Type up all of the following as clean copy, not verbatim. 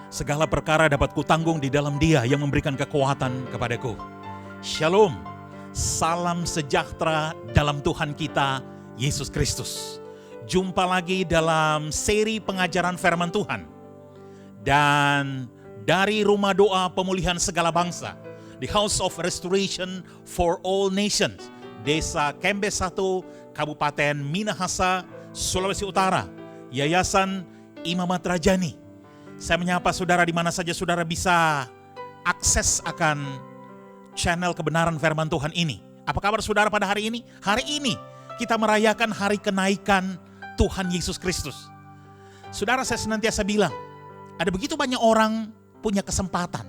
Segala perkara dapat kutanggung di dalam Dia yang memberikan kekuatan kepadaku. Shalom, salam sejahtera dalam Tuhan kita, Yesus Kristus. Jumpa lagi dalam seri pengajaran firman Tuhan. Dan dari Rumah Doa Pemulihan Segala Bangsa, The House of Restoration for All Nations, Desa Kembe 1, Kabupaten Minahasa, Sulawesi Utara, Yayasan Imamat Rajani. Saya menyapa saudara di mana saja saudara bisa akses akan channel kebenaran firman Tuhan ini. Apa kabar saudara pada hari ini? Hari ini kita merayakan hari kenaikan Tuhan Yesus Kristus. Saudara, saya senantiasa bilang, ada begitu banyak orang punya kesempatan,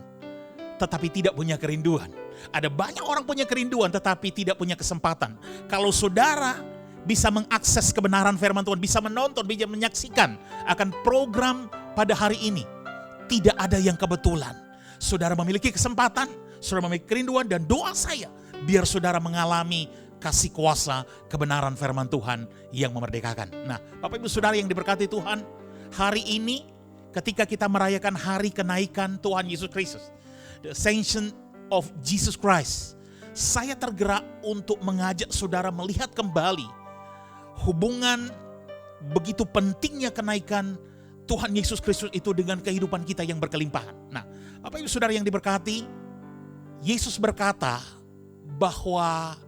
tetapi tidak punya kerinduan. Ada banyak orang punya kerinduan, tetapi tidak punya kesempatan. Kalau saudara bisa mengakses kebenaran firman Tuhan, bisa menonton, bisa menyaksikan akan program pada hari ini, tidak ada yang kebetulan. Saudara memiliki kesempatan, saudara memiliki kerinduan, dan doa saya biar saudara mengalami kasih kuasa kebenaran firman Tuhan yang memerdekakan. Nah, Bapak Ibu Saudara yang diberkati Tuhan, hari ini ketika kita merayakan hari kenaikan Tuhan Yesus Kristus, the Ascension of Jesus Christ, saya tergerak untuk mengajak saudara melihat kembali hubungan begitu pentingnya kenaikan Tuhan Yesus Kristus itu dengan kehidupan kita yang berkelimpahan. Nah, Bapak Ibu Saudara yang diberkati, Yesus berkata bahwa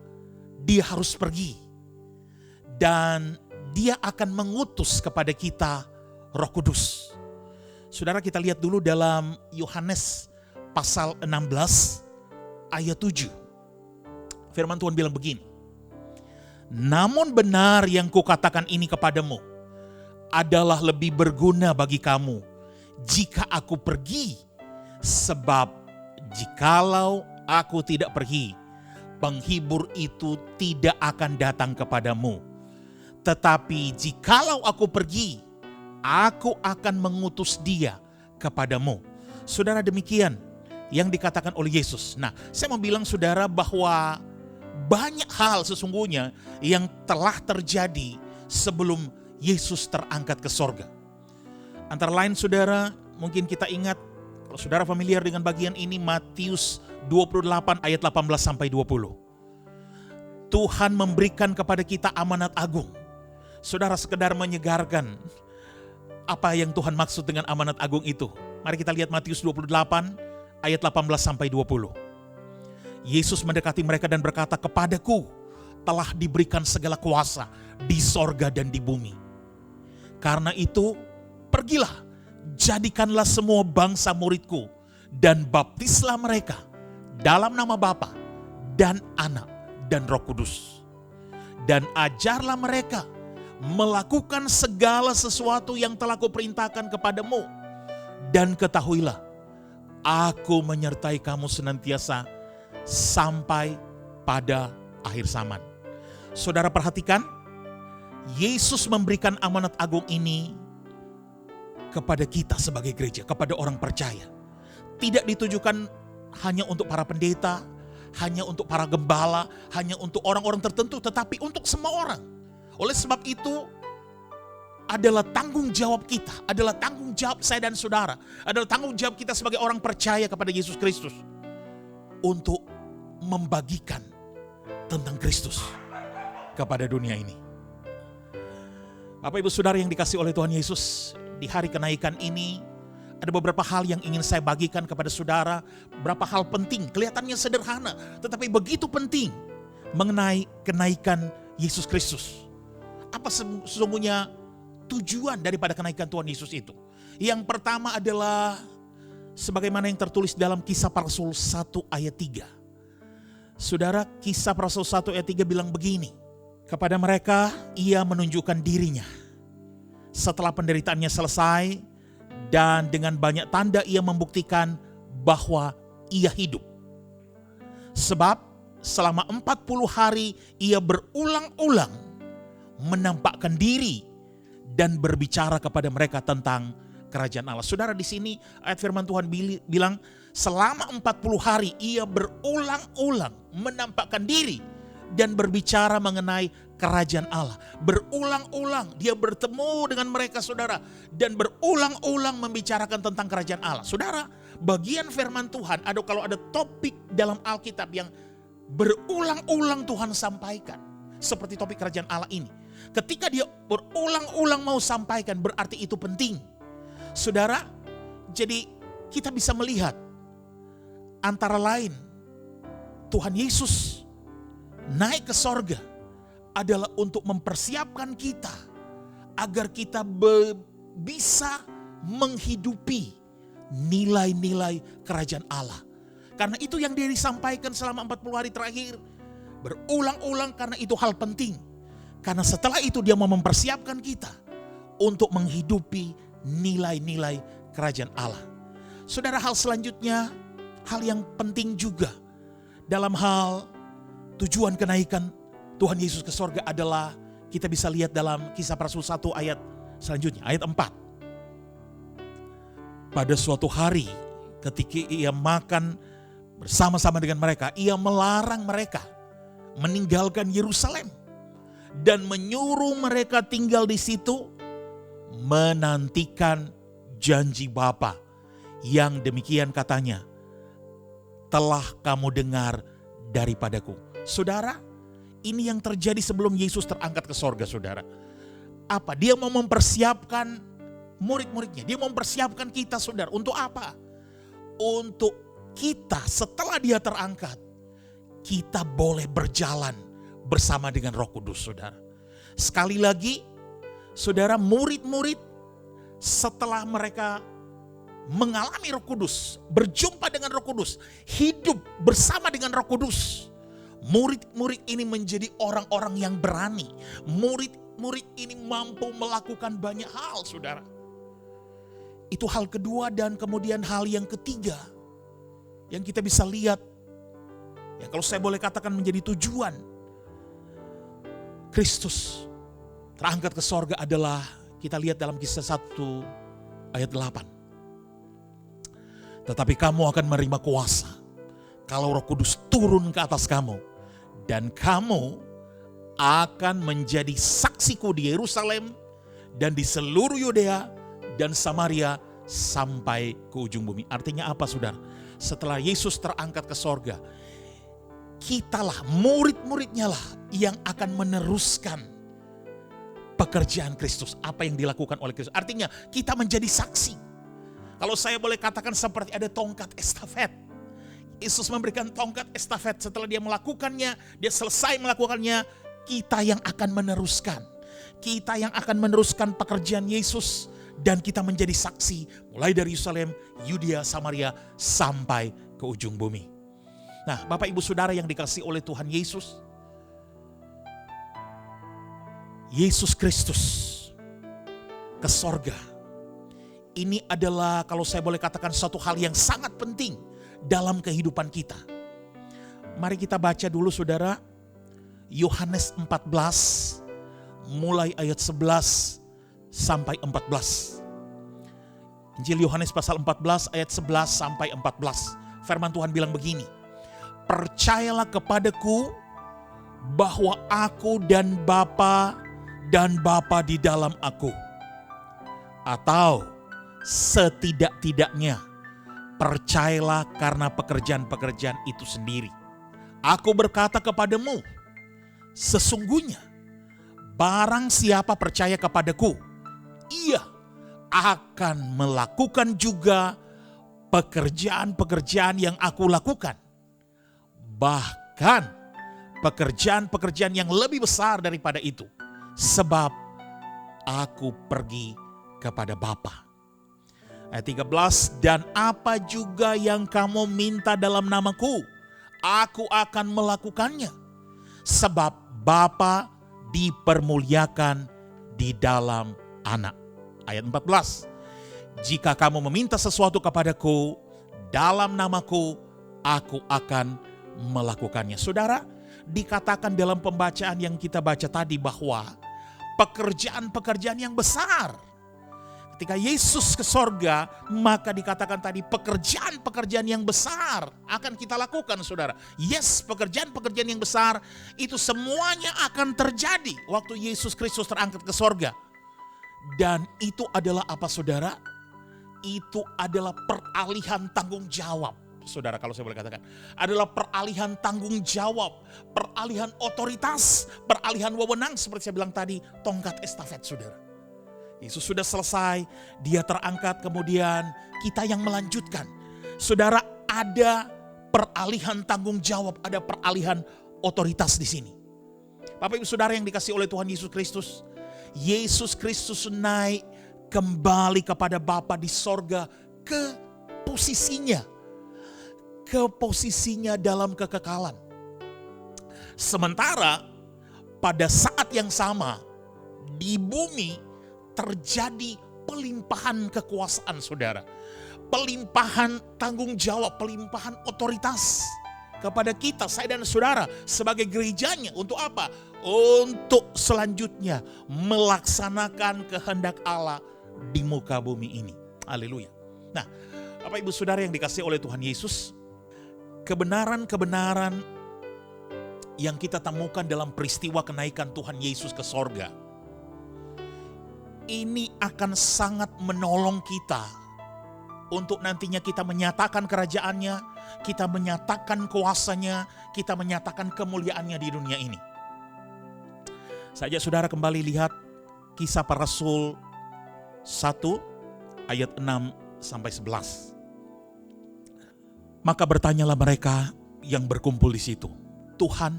Dia harus pergi dan Dia akan mengutus kepada kita Roh Kudus. Saudara, kita lihat dulu dalam Yohanes pasal 16 ayat 7. Firman Tuhan bilang begini. Namun benar yang kukatakan ini kepadamu adalah lebih berguna bagi kamu jika aku pergi. Sebab jikalau aku tidak pergi, penghibur itu tidak akan datang kepadamu. Tetapi jikalau aku pergi, aku akan mengutus Dia kepadamu. Saudara, demikian yang dikatakan oleh Yesus. Nah, saya mau bilang saudara bahwa banyak hal sesungguhnya yang telah terjadi sebelum Yesus terangkat ke sorga. Antara lain saudara, mungkin kita ingat, kalau saudara familiar dengan bagian ini, Matius 28 ayat 18 sampai 20. Tuhan memberikan kepada kita amanat agung. Saudara, sekedar menyegarkan apa yang Tuhan maksud dengan amanat agung itu. Mari kita lihat Matius 28 ayat 18 sampai 20. Yesus mendekati mereka dan berkata, kepadaku telah diberikan segala kuasa di sorga dan di bumi. Karena itu, pergilah, jadikanlah semua bangsa muridku, dan baptislah mereka dalam nama Bapa dan Anak dan Roh Kudus. Dan ajarlah mereka melakukan segala sesuatu yang telah kuperintahkan kepadamu. Dan ketahuilah, aku menyertai kamu senantiasa sampai pada akhir zaman. Saudara perhatikan, Yesus memberikan amanat agung ini kepada kita sebagai gereja, kepada orang percaya. Tidak ditujukan hanya untuk para pendeta, hanya untuk para gembala, hanya untuk orang-orang tertentu, tetapi untuk semua orang. Oleh sebab itu, adalah tanggung jawab kita, adalah tanggung jawab saya dan saudara, adalah tanggung jawab kita sebagai orang percaya kepada Yesus Kristus untuk membagikan tentang Kristus kepada dunia ini. Bapak Ibu Saudara yang dikasihi oleh Tuhan Yesus, di hari kenaikan ini ada beberapa hal yang ingin saya bagikan kepada saudara, beberapa hal penting, kelihatannya sederhana, tetapi begitu penting mengenai kenaikan Yesus Kristus. Apa sesungguhnya tujuan daripada kenaikan Tuhan Yesus itu? Yang pertama adalah sebagaimana yang tertulis dalam Kisah Para Rasul 1 ayat 3. Saudara, Kisah Para Rasul 1 ayat 3 bilang begini, kepada mereka Ia menunjukkan dirinya setelah penderitaannya selesai, dan dengan banyak tanda Ia membuktikan bahwa Ia hidup. Sebab selama 40 hari Ia berulang-ulang menampakkan diri dan berbicara kepada mereka tentang kerajaan Allah. Saudara, di sini ayat firman Tuhan bilang selama 40 hari Ia berulang-ulang menampakkan diri dan berbicara mengenai kerajaan Allah. Berulang-ulang dia bertemu dengan mereka saudara, dan berulang-ulang membicarakan tentang kerajaan Allah. Saudara, bagian firman Tuhan, kalau ada topik dalam Alkitab yang berulang-ulang Tuhan sampaikan, seperti topik kerajaan Allah ini. Ketika dia berulang-ulang mau sampaikan, berarti itu penting. Saudara, jadi kita bisa melihat antara lain Tuhan Yesus naik ke sorga adalah untuk mempersiapkan kita agar kita bisa menghidupi nilai-nilai kerajaan Allah. Karena itu yang dia disampaikan selama 40 hari terakhir. Berulang-ulang karena itu hal penting. Karena setelah itu dia mau mempersiapkan kita untuk menghidupi nilai-nilai kerajaan Allah. Saudara, hal selanjutnya, hal yang penting juga dalam hal tujuan kenaikan Tuhan Yesus ke sorga adalah kita bisa lihat dalam Kisah para Rasul 1 ayat selanjutnya, ayat 4. Pada suatu hari ketika ia makan bersama-sama dengan mereka, ia melarang mereka meninggalkan Yerusalem dan menyuruh mereka tinggal di situ menantikan janji Bapa yang demikian katanya, telah kamu dengar daripadaku. Saudara, ini yang terjadi sebelum Yesus terangkat ke sorga, saudara. Apa? Dia mau mempersiapkan murid-muridnya. Dia mau mempersiapkan kita, saudara. Untuk apa? Untuk kita setelah dia terangkat, kita boleh berjalan bersama dengan Roh Kudus, saudara. Sekali lagi, saudara, murid-murid setelah mereka mengalami Roh Kudus, berjumpa dengan Roh Kudus, hidup bersama dengan Roh Kudus, murid-murid ini menjadi orang-orang yang berani. Murid-murid ini mampu melakukan banyak hal, saudara. Itu hal kedua, dan kemudian hal yang ketiga yang kita bisa lihat, yang kalau saya boleh katakan menjadi tujuan Kristus terangkat ke sorga adalah kita lihat dalam Kisah 1 ayat 8. Tetapi kamu akan menerima kuasa kalau Roh Kudus turun ke atas kamu, dan kamu akan menjadi saksiku di Yerusalem dan di seluruh Yudea dan Samaria sampai ke ujung bumi. Artinya apa, saudara? Setelah Yesus terangkat ke sorga, kitalah, murid-muridnya lah yang akan meneruskan pekerjaan Kristus. Apa yang dilakukan oleh Kristus. Artinya kita menjadi saksi. Kalau saya boleh katakan seperti ada tongkat estafet. Yesus memberikan tongkat estafet. Setelah dia melakukannya, dia selesai melakukannya, kita yang akan meneruskan. Kita yang akan meneruskan pekerjaan Yesus. Dan kita menjadi saksi mulai dari Yerusalem, Yudea, Samaria sampai ke ujung bumi. Nah, Bapak Ibu Saudara yang dikasihi oleh Tuhan Yesus, Yesus Kristus ke sorga. Ini adalah, kalau saya boleh katakan, suatu hal yang sangat penting dalam kehidupan kita. Mari kita baca dulu, saudara, Yohanes 14 mulai ayat 11 sampai 14. Injil Yohanes pasal 14 ayat 11 sampai 14. Firman Tuhan bilang begini, percayalah kepadaku bahwa aku dan Bapa di dalam aku. Atau setidak-tidaknya percayalah karena pekerjaan-pekerjaan itu sendiri. Aku berkata kepadamu, sesungguhnya barang siapa percaya kepadaku, ia akan melakukan juga pekerjaan-pekerjaan yang aku lakukan. Bahkan pekerjaan-pekerjaan yang lebih besar daripada itu. Sebab aku pergi kepada Bapa. Ayat 13, dan apa juga yang kamu minta dalam namaku, aku akan melakukannya. Sebab Bapa dipermuliakan di dalam Anak. Ayat 14, jika kamu meminta sesuatu kepadaku dalam namaku, aku akan melakukannya. Saudara, dikatakan dalam pembacaan yang kita baca tadi bahwa pekerjaan-pekerjaan yang besar. Ketika Yesus ke sorga, maka dikatakan tadi pekerjaan-pekerjaan yang besar akan kita lakukan, saudara. Yes, pekerjaan-pekerjaan yang besar itu semuanya akan terjadi waktu Yesus Kristus terangkat ke sorga. Dan itu adalah apa, saudara? Itu adalah peralihan tanggung jawab. Saudara, kalau saya boleh katakan, adalah peralihan tanggung jawab, peralihan otoritas, peralihan wewenang, seperti saya bilang tadi, tongkat estafet, saudara. Yesus sudah selesai, dia terangkat, kemudian kita yang melanjutkan. Saudara, ada peralihan tanggung jawab, ada peralihan otoritas di sini. Bapak Ibu Saudara yang dikasihi oleh Tuhan Yesus Kristus naik kembali kepada Bapa di sorga ke posisinya dalam kekekalan. Sementara pada saat yang sama di bumi terjadi pelimpahan kekuasaan, saudara. Pelimpahan tanggung jawab, pelimpahan otoritas kepada kita, saya dan saudara sebagai gerejanya. Untuk apa? Untuk selanjutnya melaksanakan kehendak Allah di muka bumi ini. Haleluya. Nah, Bapak Ibu Saudara yang dikasihi oleh Tuhan Yesus, kebenaran-kebenaran yang kita temukan dalam peristiwa kenaikan Tuhan Yesus ke sorga, ini akan sangat menolong kita untuk nantinya kita menyatakan kerajaannya, kita menyatakan kuasanya, kita menyatakan kemuliaannya di dunia ini. Saja saudara kembali lihat Kisah Para Rasul 1 ayat 6 sampai 11. Maka bertanyalah mereka yang berkumpul di situ, Tuhan,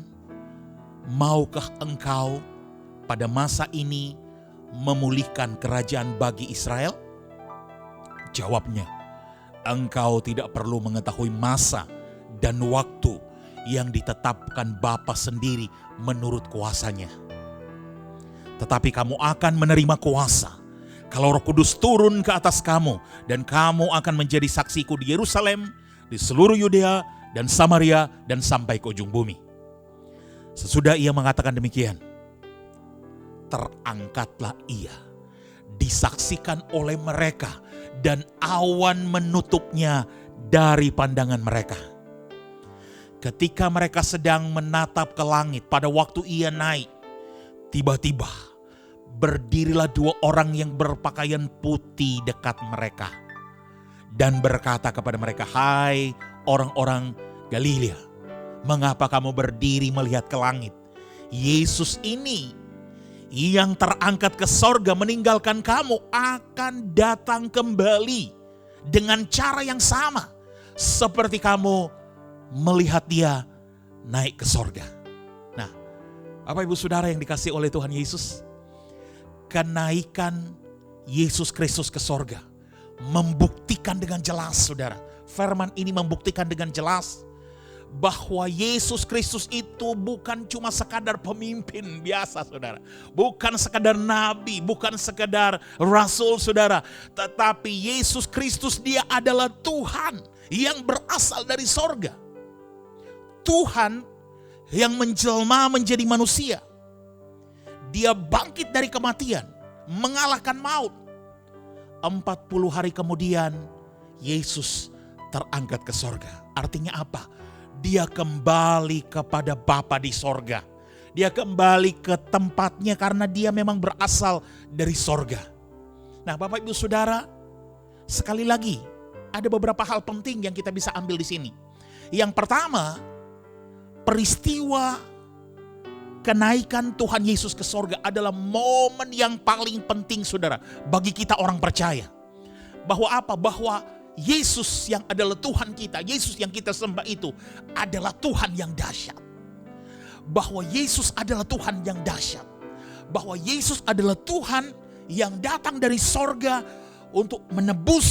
maukah Engkau pada masa ini memulihkan kerajaan bagi Israel? Jawabnya, Engkau tidak perlu mengetahui masa dan waktu yang ditetapkan Bapa sendiri menurut kuasanya. Tetapi kamu akan menerima kuasa kalau Roh Kudus turun ke atas kamu, dan kamu akan menjadi saksiku di Yerusalem, di seluruh Yudea dan Samaria, dan sampai ke ujung bumi. Sesudah ia mengatakan demikian, terangkatlah ia, disaksikan oleh mereka, dan awan menutupnya dari pandangan mereka. Ketika mereka sedang menatap ke langit pada waktu ia naik, tiba-tiba berdirilah dua orang yang berpakaian putih dekat mereka dan berkata kepada mereka, hai orang-orang Galilea, mengapa kamu berdiri melihat ke langit? Yesus ini yang terangkat ke sorga meninggalkan kamu akan datang kembali dengan cara yang sama seperti kamu melihat dia naik ke sorga. Nah, Bapak Ibu Saudara yang dikasihi oleh Tuhan Yesus, kenaikan Yesus Kristus ke sorga membuktikan dengan jelas, saudara. Firman ini membuktikan dengan jelas bahwa Yesus Kristus itu bukan cuma sekadar pemimpin biasa, saudara. Bukan sekadar nabi, bukan sekadar rasul, saudara. Tetapi Yesus Kristus dia adalah Tuhan yang berasal dari sorga. Tuhan yang menjelma menjadi manusia. Dia bangkit dari kematian, mengalahkan maut. 40 hari kemudian Yesus terangkat ke sorga. Artinya apa? Dia kembali kepada Bapa di sorga. Dia kembali ke tempatnya karena dia memang berasal dari sorga. Nah, Bapak Ibu Saudara, sekali lagi ada beberapa hal penting yang kita bisa ambil di sini. Yang pertama, peristiwa kenaikan Tuhan Yesus ke sorga adalah momen yang paling penting, saudara, bagi kita orang percaya. Bahwa apa? Bahwa Yesus yang adalah Tuhan kita, Yesus yang kita sembah itu adalah Tuhan yang dahsyat. Bahwa Yesus adalah Tuhan yang dahsyat. Bahwa Yesus adalah Tuhan yang datang dari sorga untuk menebus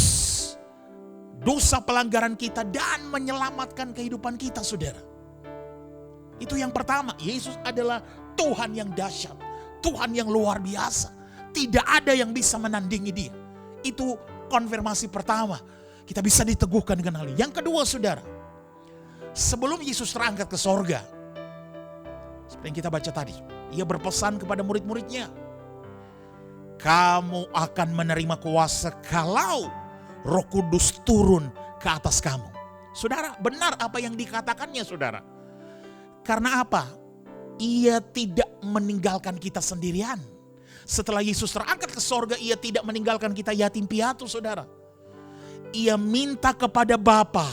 dosa pelanggaran kita dan menyelamatkan kehidupan kita, saudara. Itu yang pertama, Yesus adalah Tuhan yang dahsyat, Tuhan yang luar biasa. Tidak ada yang bisa menandingi dia. Itu konfirmasi pertama. Kita bisa diteguhkan dengan hal ini. Yang kedua, saudara, sebelum Yesus terangkat ke sorga, seperti yang kita baca tadi, ia berpesan kepada murid-muridnya, kamu akan menerima kuasa kalau Roh Kudus turun ke atas kamu. Saudara, benar apa yang dikatakannya saudara. Karena apa? Ia tidak meninggalkan kita sendirian. Setelah Yesus terangkat ke sorga, ia tidak meninggalkan kita yatim piatu saudara. Ia minta kepada Bapa.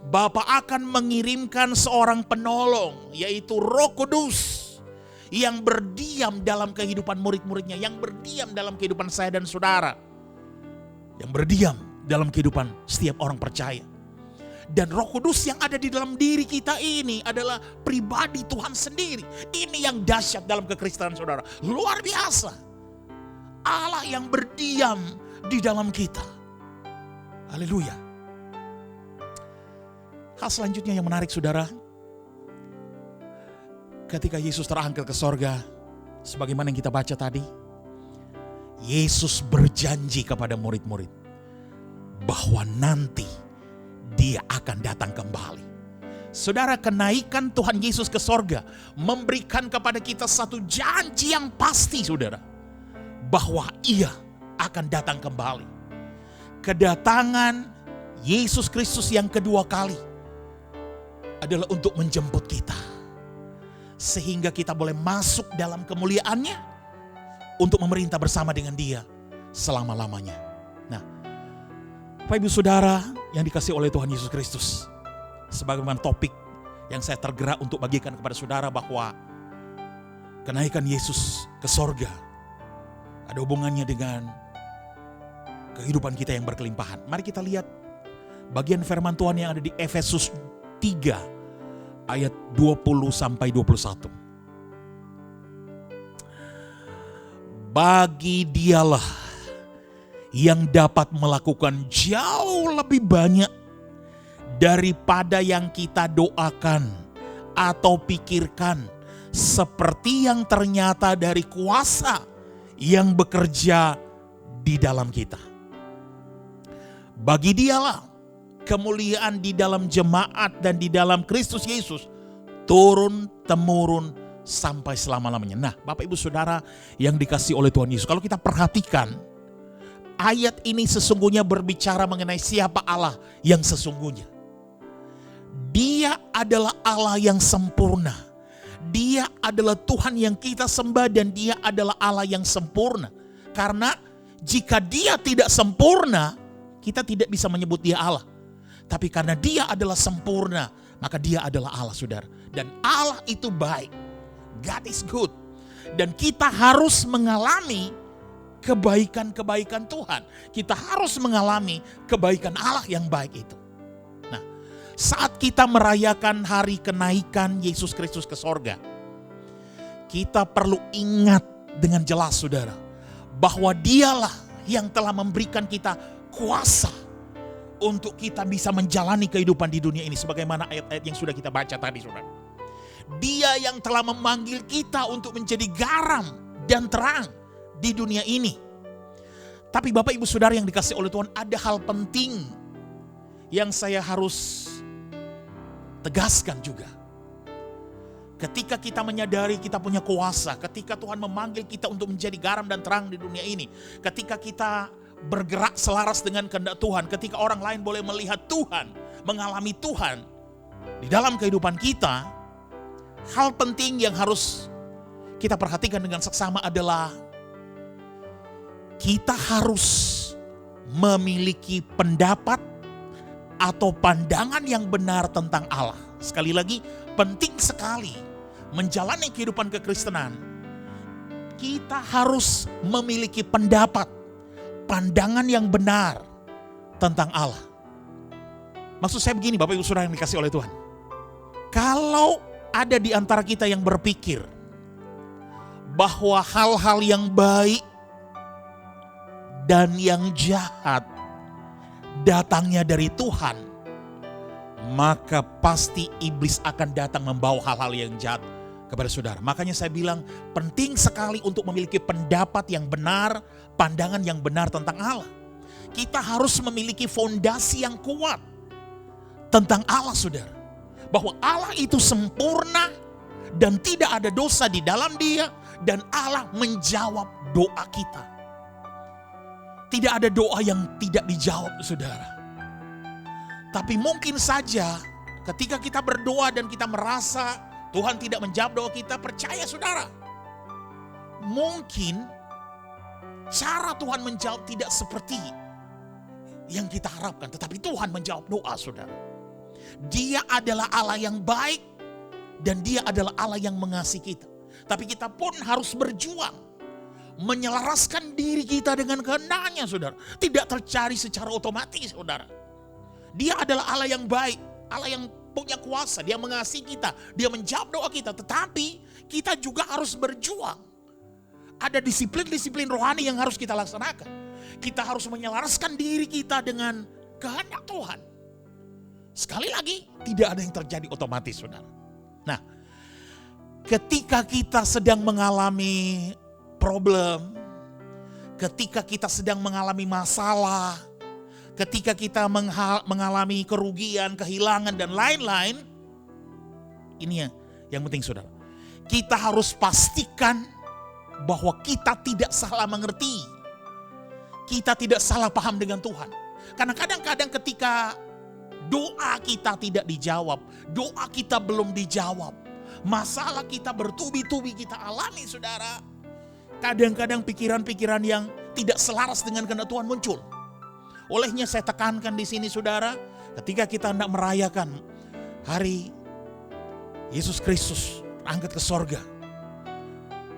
Bapa akan mengirimkan seorang penolong, yaitu Roh Kudus, yang berdiam dalam kehidupan murid-muridnya, yang berdiam dalam kehidupan saya dan saudara, yang berdiam dalam kehidupan setiap orang percaya. Dan Roh Kudus yang ada di dalam diri kita ini adalah pribadi Tuhan sendiri. Ini yang dahsyat dalam kekristenan saudara. Luar biasa. Allah yang berdiam di dalam kita. Haleluya. Hal selanjutnya yang menarik saudara, ketika Yesus terangkat ke sorga, sebagaimana yang kita baca tadi, Yesus berjanji kepada murid-murid bahwa nanti dia akan datang kembali. Saudara, kenaikan Tuhan Yesus ke sorga memberikan kepada kita satu janji yang pasti saudara, bahwa ia akan datang kembali. Kedatangan Yesus Kristus yang kedua kali adalah untuk menjemput kita, sehingga kita boleh masuk dalam kemuliaannya untuk memerintah bersama dengan dia selama-lamanya. Nah, Bapak Ibu Saudara yang dikasihi oleh Tuhan Yesus Kristus, sebagaimana topik yang saya tergerak untuk bagikan kepada saudara, bahwa kenaikan Yesus ke sorga ada hubungannya dengan kehidupan kita yang berkelimpahan. Mari kita lihat bagian firman Tuhan yang ada di Efesus 3 ayat 20 sampai 21. Bagi dialah yang dapat melakukan jauh lebih banyak daripada yang kita doakan atau pikirkan, seperti yang ternyata dari kuasa yang bekerja di dalam kita. Bagi dialah kemuliaan di dalam jemaat dan di dalam Kristus Yesus turun-temurun sampai selama-lamanya. Nah, Bapak Ibu Saudara yang dikasihi oleh Tuhan Yesus, kalau kita perhatikan ayat ini sesungguhnya berbicara mengenai siapa Allah yang sesungguhnya. Dia adalah Allah yang sempurna. Dia adalah Tuhan yang kita sembah dan dia adalah Allah yang sempurna. Karena jika dia tidak sempurna, kita tidak bisa menyebut dia Allah. Tapi karena dia adalah sempurna, maka dia adalah Allah saudara. Dan Allah itu baik. God is good. Dan kita harus mengalami kebaikan-kebaikan Tuhan. Kita harus mengalami kebaikan Allah yang baik itu. Nah, saat kita merayakan hari kenaikan Yesus Kristus ke sorga, kita perlu ingat dengan jelas saudara, bahwa dialah yang telah memberikan kita kuasa untuk kita bisa menjalani kehidupan di dunia ini, sebagaimana ayat-ayat yang sudah kita baca tadi saudara. Dia yang telah memanggil kita untuk menjadi garam dan terang di dunia ini. Tapi Bapak Ibu Saudara yang dikasihi oleh Tuhan, ada hal penting yang saya harus tegaskan juga. Ketika kita menyadari kita punya kuasa, ketika Tuhan memanggil kita untuk menjadi garam dan terang di dunia ini, ketika kita bergerak selaras dengan kehendak Tuhan, ketika orang lain boleh melihat Tuhan, mengalami Tuhan di dalam kehidupan kita, hal penting yang harus kita perhatikan dengan seksama adalah kita harus memiliki pendapat atau pandangan yang benar tentang Allah. Sekali lagi, penting sekali menjalani kehidupan kekristenan. Kita harus memiliki pendapat, pandangan yang benar tentang Allah. Maksud saya begini Bapak Ibu Saudara yang dikasihi oleh Tuhan. Kalau ada di antara kita yang berpikir bahwa hal-hal yang baik dan yang jahat datangnya dari Tuhan, maka pasti iblis akan datang membawa hal-hal yang jahat kepada saudara. Makanya saya bilang penting sekali untuk memiliki pendapat yang benar, pandangan yang benar tentang Allah. Kita harus memiliki fondasi yang kuat tentang Allah saudara. Bahwa Allah itu sempurna dan tidak ada dosa di dalam dia, dan Allah menjawab doa kita. Tidak ada doa yang tidak dijawab, saudara. Tapi mungkin saja ketika kita berdoa dan kita merasa Tuhan tidak menjawab doa kita, percaya saudara, mungkin cara Tuhan menjawab tidak seperti yang kita harapkan. Tetapi Tuhan menjawab doa, saudara. Dia adalah Allah yang baik dan dia adalah Allah yang mengasihi kita. Tapi kita pun harus berjuang menyelaraskan diri kita dengan kehendaknya, saudara. Tidak tercari secara otomatis, saudara. Dia adalah Allah yang baik, Allah yang punya kuasa, dia mengasihi kita, dia menjawab doa kita. Tetapi kita juga harus berjuang. Ada disiplin-disiplin rohani yang harus kita laksanakan. Kita harus menyelaraskan diri kita dengan kehendak Tuhan. Sekali lagi, tidak ada yang terjadi otomatis, saudara. Nah, ketika kita sedang mengalami problem, ketika kita sedang mengalami masalah, ketika kita mengalami kerugian, kehilangan, dan lain-lain, ini yang penting, saudara. Kita harus pastikan bahwa kita tidak salah mengerti. Kita tidak salah paham dengan Tuhan. Karena kadang-kadang ketika doa kita tidak dijawab, doa kita belum dijawab, masalah kita bertubi-tubi kita alami, saudara. Kadang-kadang pikiran-pikiran yang tidak selaras dengan kehendak Tuhan muncul. Olehnya saya tekankan di sini, saudara, ketika kita hendak merayakan hari Yesus Kristus angkat ke sorga,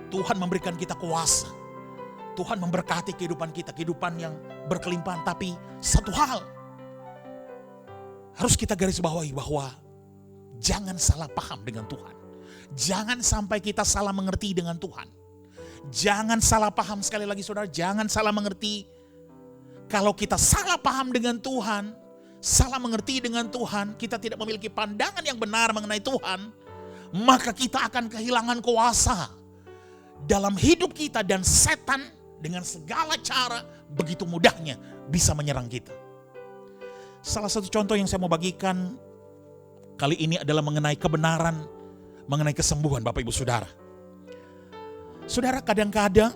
Tuhan memberikan kita kuasa. Tuhan memberkati kehidupan kita, kehidupan yang berkelimpahan. Tapi satu hal harus kita garis bawahi, bahwa jangan salah paham dengan Tuhan. Jangan sampai kita salah mengerti dengan Tuhan. Jangan salah paham, sekali lagi saudara, jangan salah mengerti. Kalau kita salah paham dengan Tuhan, salah mengerti dengan Tuhan, kita tidak memiliki pandangan yang benar mengenai Tuhan, maka kita akan kehilangan kuasa dalam hidup kita, dan setan dengan segala cara begitu mudahnya bisa menyerang kita. Salah satu contoh yang saya mau bagikan kali ini adalah mengenai kebenaran, mengenai kesembuhan, Bapak Ibu Saudara. Saudara, kadang-kadang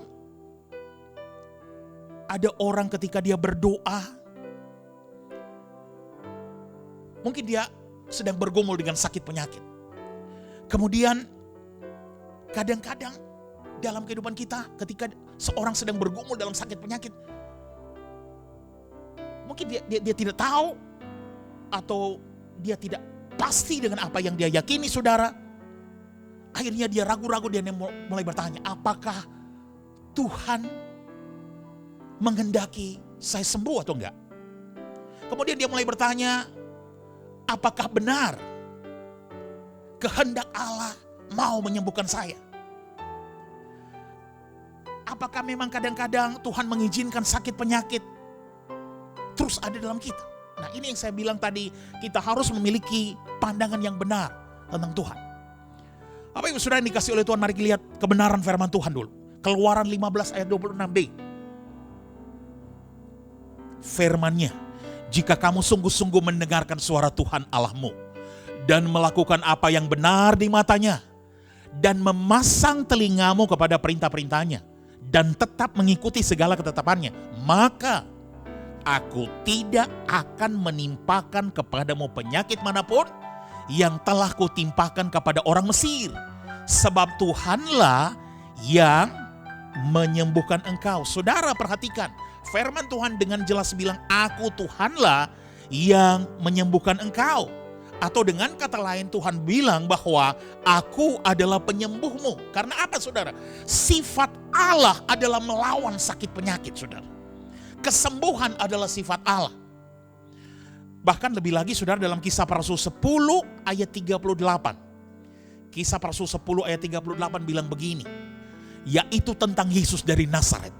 ada orang ketika dia berdoa, mungkin dia sedang bergumul dengan sakit penyakit. Kemudian kadang-kadang dalam kehidupan kita ketika seorang sedang bergumul dalam sakit penyakit, mungkin dia tidak tahu atau dia tidak pasti dengan apa yang dia yakini, saudara. Akhirnya dia ragu-ragu, dia mulai bertanya, apakah Tuhan menghendaki saya sembuh atau enggak? Kemudian dia mulai bertanya, apakah benar kehendak Allah mau menyembuhkan saya? Apakah memang kadang-kadang Tuhan mengizinkan sakit penyakit terus ada dalam kita? Nah, ini yang saya bilang tadi, kita harus memiliki pandangan yang benar tentang Tuhan. Bapak Ibu Saudara yang dikasih oleh Tuhan, mari kita lihat kebenaran firman Tuhan dulu. Keluaran 15 ayat 26b. Firman-Nya, jika kamu sungguh-sungguh mendengarkan suara Tuhan Allahmu dan melakukan apa yang benar di matanya, dan memasang telingamu kepada perintah-perintahnya, dan tetap mengikuti segala ketetapannya, maka aku tidak akan menimpakan kepadamu penyakit manapun yang telah kutimpakan kepada orang Mesir. Sebab Tuhanlah yang menyembuhkan engkau. Saudara, perhatikan, firman Tuhan dengan jelas bilang, aku Tuhanlah yang menyembuhkan engkau. Atau dengan kata lain, Tuhan bilang bahwa aku adalah penyembuhmu. Karena apa, saudara? Sifat Allah adalah melawan sakit penyakit, saudara. Kesembuhan adalah sifat Allah. Bahkan lebih lagi, saudara, dalam Kisah Para Rasul 10 ayat 38. Kisah Para Rasul 10 ayat 38 bilang begini, yaitu tentang Yesus dari Nazaret.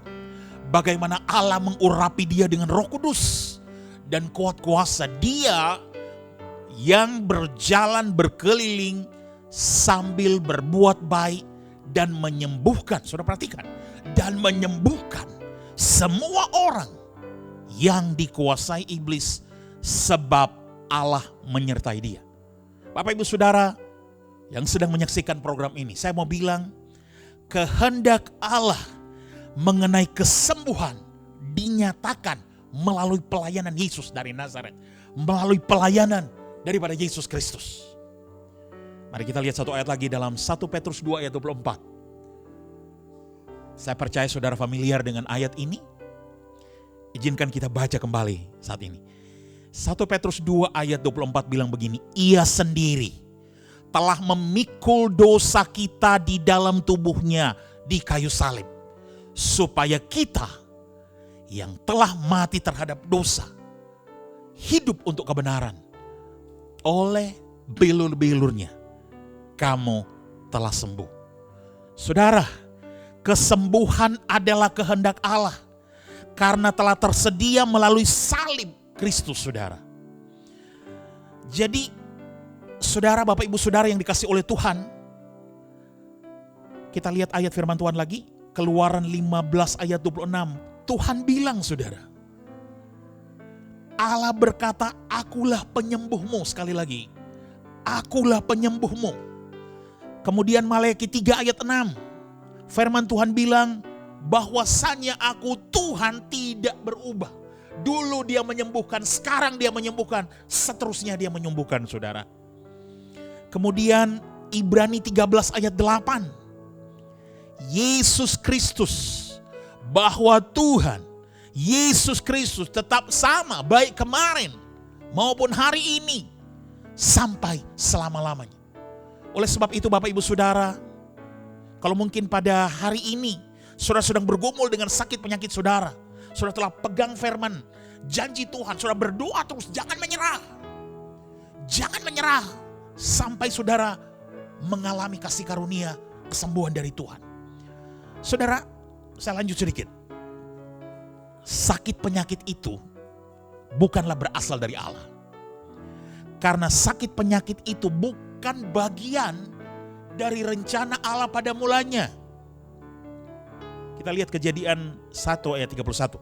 Bagaimana Allah mengurapi dia dengan Roh Kudus dan kuat kuasa. Dia yang berjalan berkeliling sambil berbuat baik dan menyembuhkan. Saudara perhatikan, dan menyembuhkan semua orang yang dikuasai iblis, sebab Allah menyertai dia. Bapak Ibu Saudara yang sedang menyaksikan program ini, saya mau bilang, kehendak Allah mengenai kesembuhan dinyatakan melalui pelayanan Yesus dari Nazaret. Melalui pelayanan daripada Yesus Kristus. Mari kita lihat satu ayat lagi dalam 1 Petrus 2 ayat 24. Saya percaya saudara familiar dengan ayat ini. Izinkan kita baca kembali saat ini. 1 Petrus 2 ayat 24 bilang begini. Ia sendiri telah memikul dosa kita di dalam tubuhnya di kayu salib. Supaya kita yang telah mati terhadap dosa hidup untuk kebenaran. Oleh bilur-bilurnya kamu telah sembuh. Saudara, kesembuhan adalah kehendak Allah. Karena telah tersedia melalui salib Kristus, saudara. Jadi, saudara, Bapak Ibu Saudara yang dikasih oleh Tuhan, kita lihat ayat firman Tuhan lagi, Keluaran 15 ayat 26. Tuhan bilang, saudara, Allah berkata, akulah penyembuhmu. Sekali lagi, akulah penyembuhmu. Kemudian Maleakhi 3 ayat 6. Firman Tuhan bilang, bahwasanya aku Tuhan tidak berubah. Dulu dia menyembuhkan, sekarang dia menyembuhkan, seterusnya dia menyembuhkan, saudara. Kemudian Ibrani 13 ayat 8. Yesus Kristus, bahwa Tuhan Yesus Kristus tetap sama baik kemarin maupun hari ini sampai selama-lamanya. Oleh sebab itu Bapak Ibu Saudara, kalau mungkin pada hari ini saudara sedang bergumul dengan sakit penyakit saudara, saudara telah pegang firman janji Tuhan, saudara berdoa terus, jangan menyerah. Jangan menyerah sampai saudara mengalami kasih karunia kesembuhan dari Tuhan. Saudara, saya lanjut sedikit. Sakit penyakit itu bukanlah berasal dari Allah. Karena sakit penyakit itu bukan bagian dari rencana Allah pada mulanya. Kita lihat Kejadian 1 ayat 31.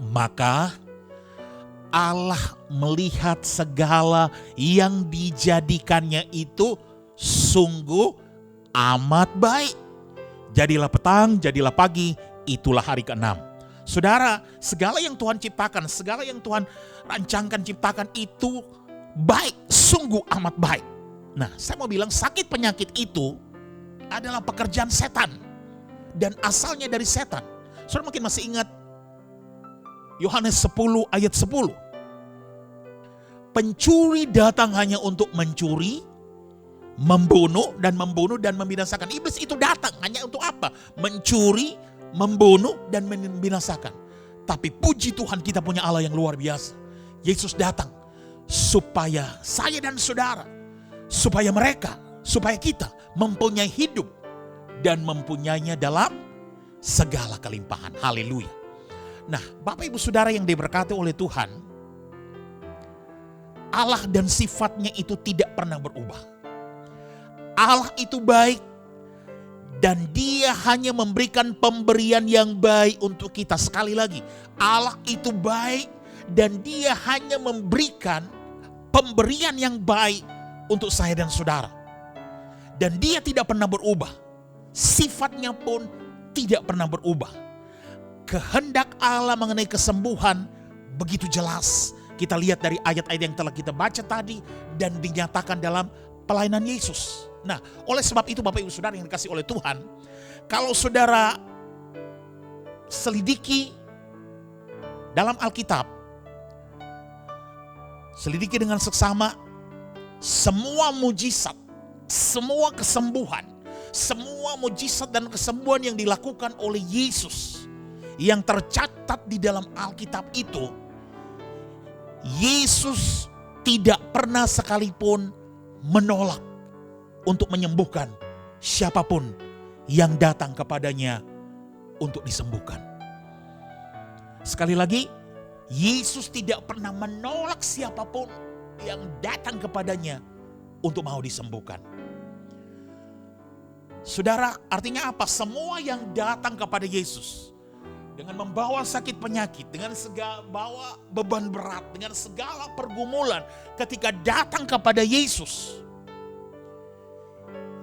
Maka Allah melihat segala yang dijadikannya itu sungguh amat baik. Jadilah petang, jadilah pagi, itulah hari ke-6. Saudara, segala yang Tuhan ciptakan, segala yang Tuhan rancangkan ciptakan itu baik, sungguh amat baik. Nah, saya mau bilang sakit penyakit itu adalah pekerjaan setan. Dan asalnya dari setan. Saudara mungkin masih ingat Yohanes 10 ayat 10. Pencuri datang hanya untuk mencuri, membunuh dan membinasakan. Iblis itu datang hanya untuk apa? Mencuri, membunuh dan membinasakan. Tapi puji Tuhan, kita punya Allah yang luar biasa. Yesus datang supaya saya dan saudara, supaya mereka, supaya kita mempunyai hidup dan mempunyainya dalam segala kelimpahan. Haleluya. Nah, Bapak Ibu Saudara yang diberkati oleh Tuhan, Allah dan sifatnya itu tidak pernah berubah. Allah itu baik dan Dia hanya memberikan pemberian yang baik untuk kita. Sekali lagi, Allah itu baik dan Dia hanya memberikan pemberian yang baik untuk saya dan saudara. Dan Dia tidak pernah berubah. Sifatnya pun tidak pernah berubah. Kehendak Allah mengenai kesembuhan begitu jelas. Kita lihat dari ayat-ayat yang telah kita baca tadi dan dinyatakan dalam pelayanan Yesus. Nah, oleh sebab itu Bapak Ibu Saudara yang dikasih oleh Tuhan, kalau saudara selidiki dalam Alkitab, selidiki dengan seksama, semua mujizat, semua kesembuhan, semua mujizat dan kesembuhan yang dilakukan oleh Yesus yang tercatat di dalam Alkitab itu, Yesus tidak pernah sekalipun menolak untuk menyembuhkan siapapun yang datang kepadanya untuk disembuhkan. Sekali lagi, Yesus tidak pernah menolak siapapun yang datang kepadanya untuk mau disembuhkan. Saudara, artinya apa? Semua yang datang kepada Yesus dengan membawa sakit penyakit, dengan segala bawa beban berat, dengan segala pergumulan, ketika datang kepada Yesus,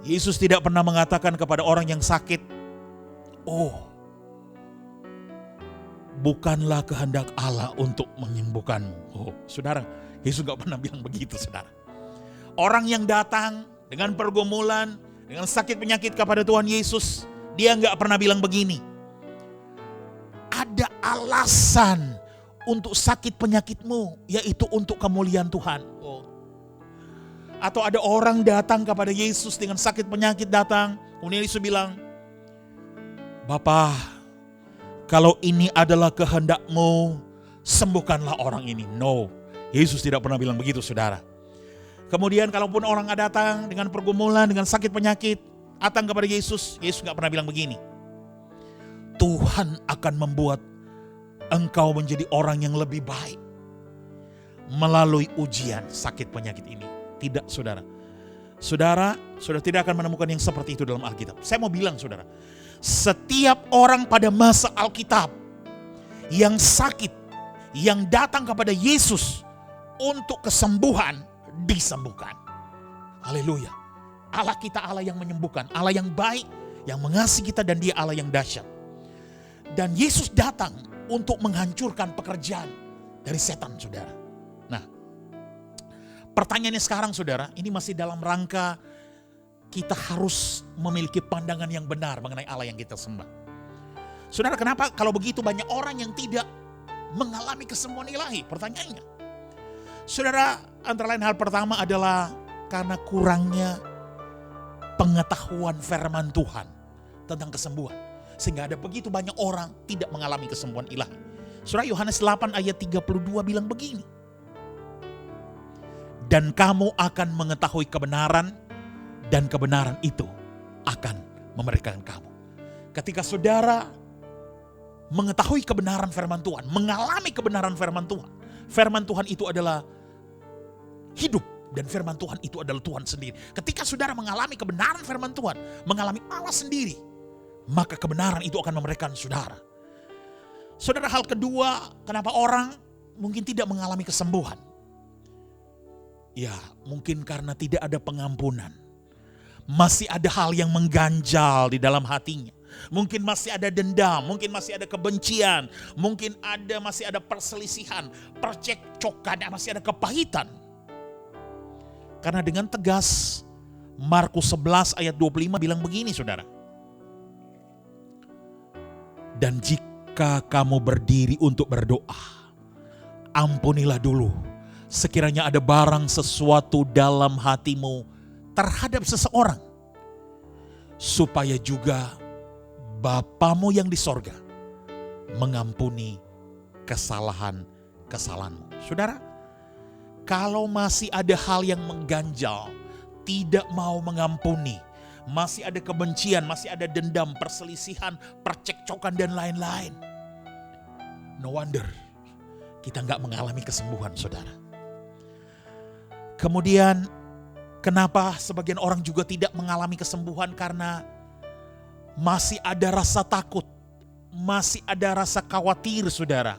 Yesus tidak pernah mengatakan kepada orang yang sakit, "Oh, bukanlah kehendak Allah untuk menyembuhkanmu. Oh, saudara, Yesus gak pernah bilang begitu, saudara. Orang yang datang dengan pergumulan, dengan sakit penyakit kepada Tuhan Yesus, dia gak pernah bilang begini. Ada alasan untuk sakit penyakitmu, yaitu untuk kemuliaan Tuhan. Oh. Atau ada orang datang kepada Yesus dengan sakit penyakit datang, kemudian Yesus bilang, Bapa, kalau ini adalah kehendak-Mu, sembuhkanlah orang ini. No, Yesus tidak pernah bilang begitu, saudara. Kemudian kalaupun orang datang dengan pergumulan, dengan sakit penyakit, datang kepada Yesus, Yesus gak pernah bilang begini. Tuhan akan membuat engkau menjadi orang yang lebih baik melalui ujian sakit penyakit ini. Tidak, saudara. Saudara tidak akan menemukan yang seperti itu dalam Alkitab. Saya mau bilang, saudara, setiap orang pada masa Alkitab yang sakit, yang datang kepada Yesus untuk kesembuhan, disembuhkan. Haleluya. Allah kita Allah yang menyembuhkan, Allah yang baik, yang mengasihi kita, dan Dia Allah yang dahsyat. Dan Yesus datang untuk menghancurkan pekerjaan dari setan, saudara. Nah, pertanyaannya sekarang, saudara, ini masih dalam rangka kita harus memiliki pandangan yang benar mengenai Allah yang kita sembah. Saudara, kenapa kalau begitu banyak orang yang tidak mengalami kesembuhan ilahi? Pertanyaannya, saudara, antara lain hal pertama adalah karena kurangnya pengetahuan firman Tuhan tentang kesembuhan. Sehingga ada begitu banyak orang tidak mengalami kesembuhan ilahi. Surah Yohanes 8 ayat 32 bilang begini. Dan kamu akan mengetahui kebenaran, dan kebenaran itu akan memerdekakan kamu. Ketika saudara mengetahui kebenaran firman Tuhan, mengalami kebenaran firman Tuhan itu adalah hidup, dan firman Tuhan itu adalah Tuhan sendiri. Ketika saudara mengalami kebenaran firman Tuhan, mengalami Allah sendiri, maka kebenaran itu akan memerdekakan saudara. Saudara, hal kedua, kenapa orang mungkin tidak mengalami kesembuhan? Ya, mungkin karena tidak ada pengampunan. Masih ada hal yang mengganjal di dalam hatinya. Mungkin masih ada dendam, mungkin masih ada kebencian, mungkin masih ada perselisihan, percekcokan, masih ada kepahitan. Karena dengan tegas Markus 11 ayat 25 bilang begini, saudara. Dan jika kamu berdiri untuk berdoa, ampunilah dulu sekiranya ada barang sesuatu dalam hatimu terhadap seseorang, supaya juga Bapamu yang di sorga mengampuni kesalahan-kesalahanmu. Saudara, kalau masih ada hal yang mengganjal, tidak mau mengampuni, masih ada kebencian, masih ada dendam, perselisihan, percekcokan, dan lain-lain, no wonder kita gak mengalami kesembuhan, saudara. Kemudian kenapa sebagian orang juga tidak mengalami kesembuhan? Karena masih ada rasa takut, masih ada rasa khawatir, saudara.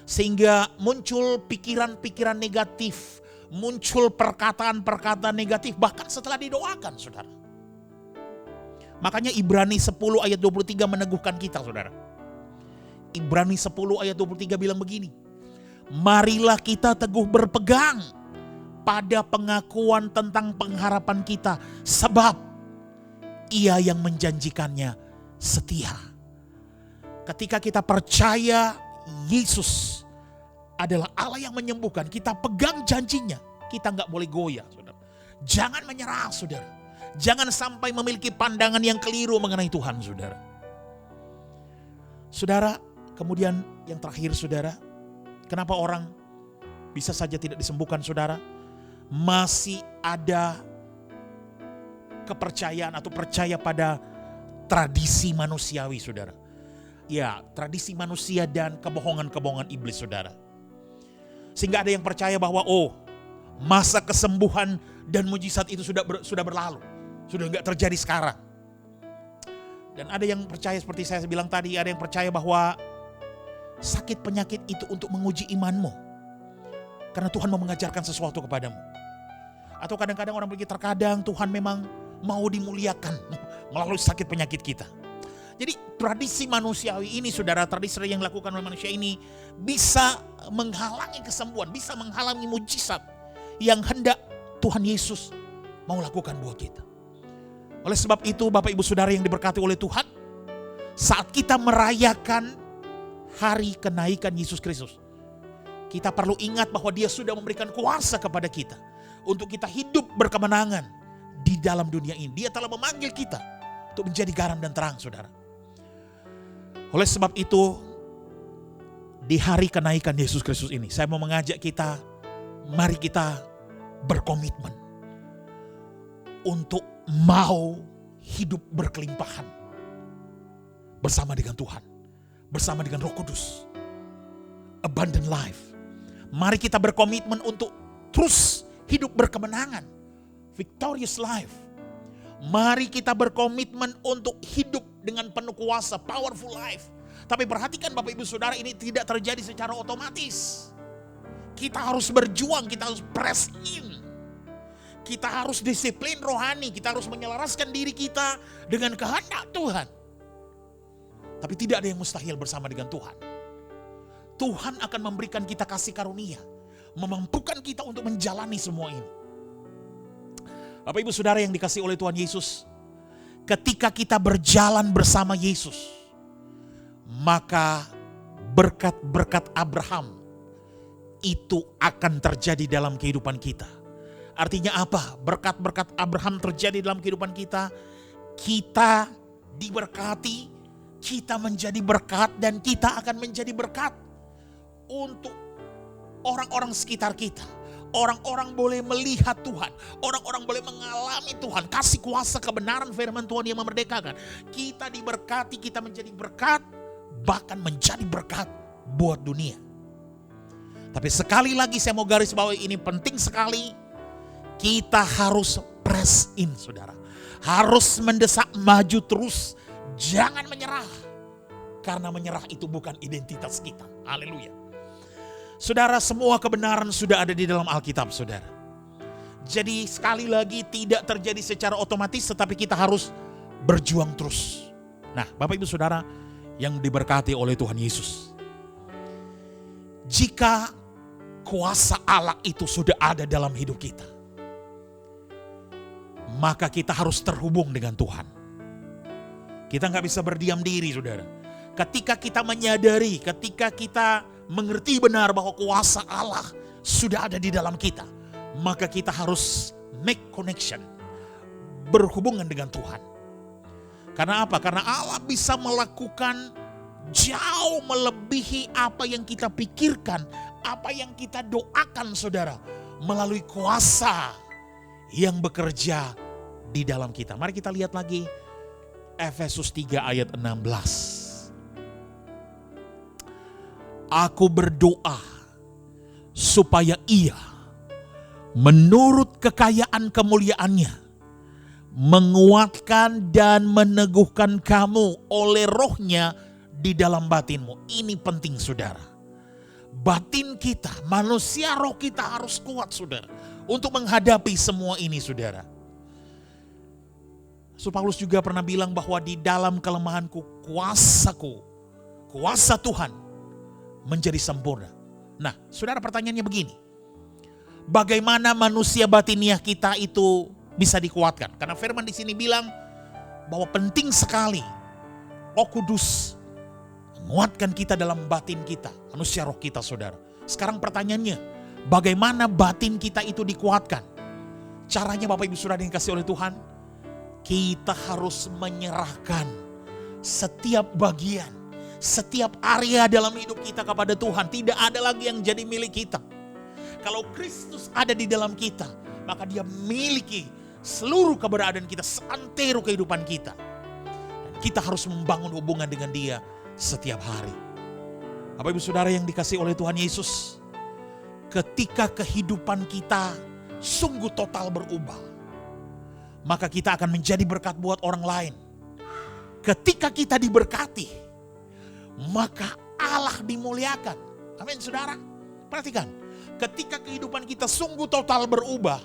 Sehingga muncul pikiran-pikiran negatif, muncul perkataan-perkataan negatif bahkan setelah didoakan, saudara. Makanya Ibrani 10 ayat 23 meneguhkan kita, saudara. Ibrani 10 ayat 23 bilang begini. Marilah kita teguh berpegang pada pengakuan tentang pengharapan kita, sebab Ia yang menjanjikannya setia. Ketika kita percaya Yesus adalah Allah yang menyembuhkan, kita pegang janjinya, kita gak boleh goyah, saudara. Jangan menyerah, saudara. Jangan sampai memiliki pandangan yang keliru mengenai Tuhan, saudara. Saudara, kemudian yang terakhir, saudara, kenapa orang bisa saja tidak disembuhkan, saudara? Masih ada kepercayaan atau percaya pada tradisi manusiawi, saudara. Ya, tradisi manusia dan kebohongan-kebohongan iblis, saudara. Sehingga ada yang percaya bahwa masa kesembuhan dan mujizat itu sudah berlalu, sudah enggak terjadi sekarang. Dan ada yang percaya seperti saya bilang tadi, ada yang percaya bahwa sakit penyakit itu untuk menguji imanmu, karena Tuhan mau mengajarkan sesuatu kepadamu. Atau kadang-kadang orang berpikir terkadang Tuhan memang mau dimuliakan melalui sakit penyakit kita. Jadi tradisi manusiawi ini, saudara, tradisi yang dilakukan oleh manusia ini bisa menghalangi kesembuhan, bisa menghalangi mujizat yang hendak Tuhan Yesus mau lakukan buat kita. Oleh sebab itu, Bapak Ibu Saudara yang diberkati oleh Tuhan, saat kita merayakan hari kenaikan Yesus Kristus, kita perlu ingat bahwa Dia sudah memberikan kuasa kepada kita untuk kita hidup berkemenangan di dalam dunia ini. Dia telah memanggil kita untuk menjadi garam dan terang, saudara. Oleh sebab itu, di hari kenaikan Yesus Kristus ini, saya mau mengajak kita, mari kita berkomitmen untuk mau hidup berkelimpahan bersama dengan Tuhan, bersama dengan Roh Kudus. Abundant life. Mari kita berkomitmen untuk terus hidup berkemenangan, victorious life. Mari kita berkomitmen untuk hidup dengan penuh kuasa, powerful life. Tapi perhatikan Bapak Ibu Saudara, ini tidak terjadi secara otomatis. Kita harus berjuang, kita harus press in. Kita harus disiplin rohani, kita harus menyelaraskan diri kita dengan kehendak Tuhan. Tapi tidak ada yang mustahil bersama dengan Tuhan. Tuhan akan memberikan kita kasih karunia, memampukan kita untuk menjalani semua ini. Bapak Ibu Saudara yang dikasihi oleh Tuhan Yesus, ketika kita berjalan bersama Yesus, maka berkat-berkat Abraham itu akan terjadi dalam kehidupan kita. Artinya apa? Berkat-berkat Abraham terjadi dalam kehidupan kita. Kita diberkati, kita menjadi berkat, dan kita akan menjadi berkat untuk orang-orang sekitar kita. Orang-orang boleh melihat Tuhan, orang-orang boleh mengalami Tuhan, kasih kuasa kebenaran firman Tuhan yang memerdekakan. Kita diberkati, kita menjadi berkat, bahkan menjadi berkat buat dunia. Tapi sekali lagi saya mau garis bawahi, ini penting sekali. Kita harus press in, saudara. Harus mendesak maju terus, jangan menyerah. Karena menyerah itu bukan identitas kita. Haleluya. Saudara, semua kebenaran sudah ada di dalam Alkitab, saudara. Jadi sekali lagi tidak terjadi secara otomatis, tetapi kita harus berjuang terus. Nah, Bapak Ibu Saudara yang diberkati oleh Tuhan Yesus, jika kuasa Allah itu sudah ada dalam hidup kita, maka kita harus terhubung dengan Tuhan. Kita gak bisa berdiam diri, saudara. Ketika kita menyadari, ketika kita mengerti benar bahwa kuasa Allah sudah ada di dalam kita, maka kita harus make connection, berhubungan dengan Tuhan. Karena apa? Karena Allah bisa melakukan jauh melebihi apa yang kita pikirkan, apa yang kita doakan, saudara, melalui kuasa yang bekerja di dalam kita. Mari kita lihat lagi Efesus 3 ayat 16. Aku berdoa supaya Ia menurut kekayaan kemuliaannya menguatkan dan meneguhkan kamu oleh Roh-Nya di dalam batinmu. Ini penting, saudara. Batin kita, manusia, roh kita harus kuat, saudara, untuk menghadapi semua ini, saudara. Rasul Paulus juga pernah bilang bahwa di dalam kelemahanku, kuasa Tuhan menjadi sempurna. Nah, saudara, pertanyaannya begini. Bagaimana manusia batiniah kita itu bisa dikuatkan? Karena firman di sini bilang bahwa penting sekali Roh Kudus menguatkan kita dalam batin kita, manusia roh kita, saudara. Sekarang pertanyaannya, bagaimana batin kita itu dikuatkan? Caranya, Bapak Ibu Saudara yang dikasihi oleh Tuhan, kita harus menyerahkan setiap bagian, setiap area dalam hidup kita kepada Tuhan. Tidak ada lagi yang jadi milik kita. Kalau Kristus ada di dalam kita, maka Dia miliki seluruh keberadaan kita, seantero kehidupan kita. Dan kita harus membangun hubungan dengan Dia setiap hari. Bapak Ibu Saudara yang dikasihi oleh Tuhan Yesus, ketika kehidupan kita sungguh total berubah, maka kita akan menjadi berkat buat orang lain. Ketika kita diberkati, maka Allah dimuliakan. Amin, saudara. Perhatikan, ketika kehidupan kita sungguh total berubah,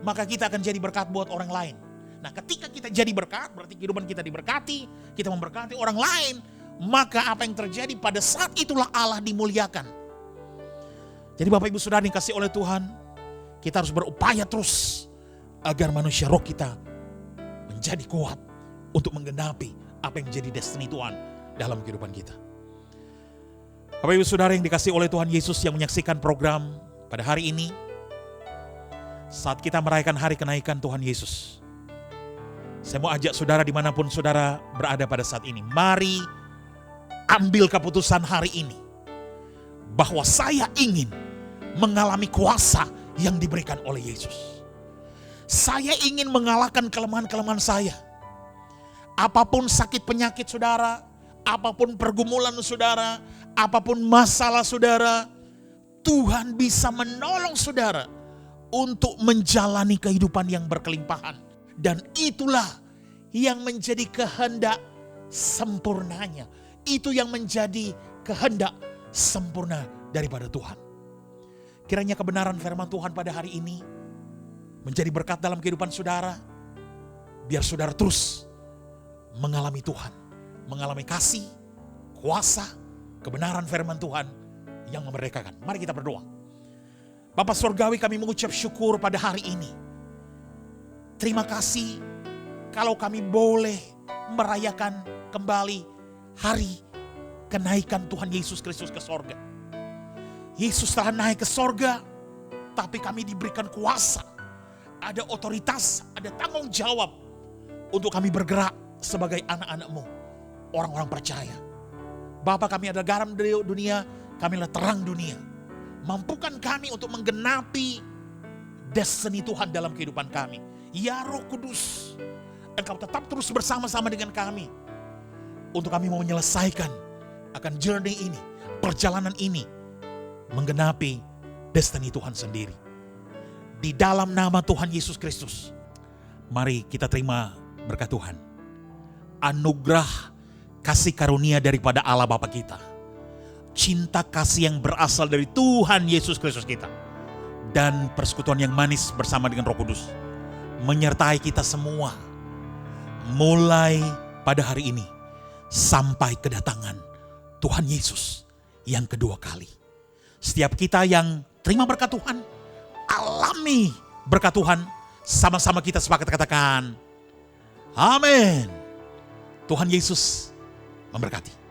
maka kita akan jadi berkat buat orang lain. Nah, ketika kita jadi berkat, berarti kehidupan kita diberkati, kita memberkati orang lain, maka apa yang terjadi pada saat itulah Allah dimuliakan. Jadi Bapak Ibu Saudara yang dikasih oleh Tuhan, kita harus berupaya terus agar manusia roh kita menjadi kuat untuk menggenapi apa yang menjadi destiny Tuhan dalam kehidupan kita. Bapak Ibu Saudara yang dikasih oleh Tuhan Yesus yang menyaksikan program pada hari ini, saat kita merayakan hari kenaikan Tuhan Yesus, saya mau ajak saudara dimanapun saudara berada pada saat ini, mari ambil keputusan hari ini bahwa saya ingin mengalami kuasa yang diberikan oleh Yesus. Saya ingin mengalahkan kelemahan-kelemahan saya. Apapun sakit penyakit saudara, apapun pergumulan saudara, apapun masalah saudara, Tuhan bisa menolong saudara untuk menjalani kehidupan yang berkelimpahan. Dan itulah yang menjadi kehendak sempurnanya. Itu yang menjadi kehendak sempurna daripada Tuhan. Kiranya kebenaran firman Tuhan pada hari ini menjadi berkat dalam kehidupan saudara. Biar saudara terus mengalami Tuhan, mengalami kasih, kuasa, kebenaran firman Tuhan yang memerdekakan. Mari kita berdoa. Bapa Surgawi, kami mengucap syukur pada hari ini. Terima kasih kalau kami boleh merayakan kembali hari kenaikan Tuhan Yesus Kristus ke sorga. Yesus telah naik ke sorga, tapi kami diberikan kuasa, ada otoritas, ada tanggung jawab untuk kami bergerak sebagai anak-anak-Mu, orang-orang percaya. Bapa, kami adalah garam dunia, kami adalah terang dunia. Mampukan kami untuk menggenapi destiny Tuhan dalam kehidupan kami. Ya Roh Kudus, Engkau tetap terus bersama-sama dengan kami untuk kami mau menyelesaikan akan journey ini, perjalanan ini, menggenapi destiny Tuhan sendiri. Di dalam nama Tuhan Yesus Kristus, mari kita terima berkat Tuhan. Anugerah kasih karunia daripada Allah Bapa kita, cinta kasih yang berasal dari Tuhan Yesus Kristus kita, dan persekutuan yang manis bersama dengan Roh Kudus menyertai kita semua mulai pada hari ini sampai kedatangan Tuhan Yesus yang kedua kali. Setiap kita yang terima berkat Tuhan, alami berkat Tuhan, sama-sama kita sepakat katakan amin. Tuhan Yesus memberkati.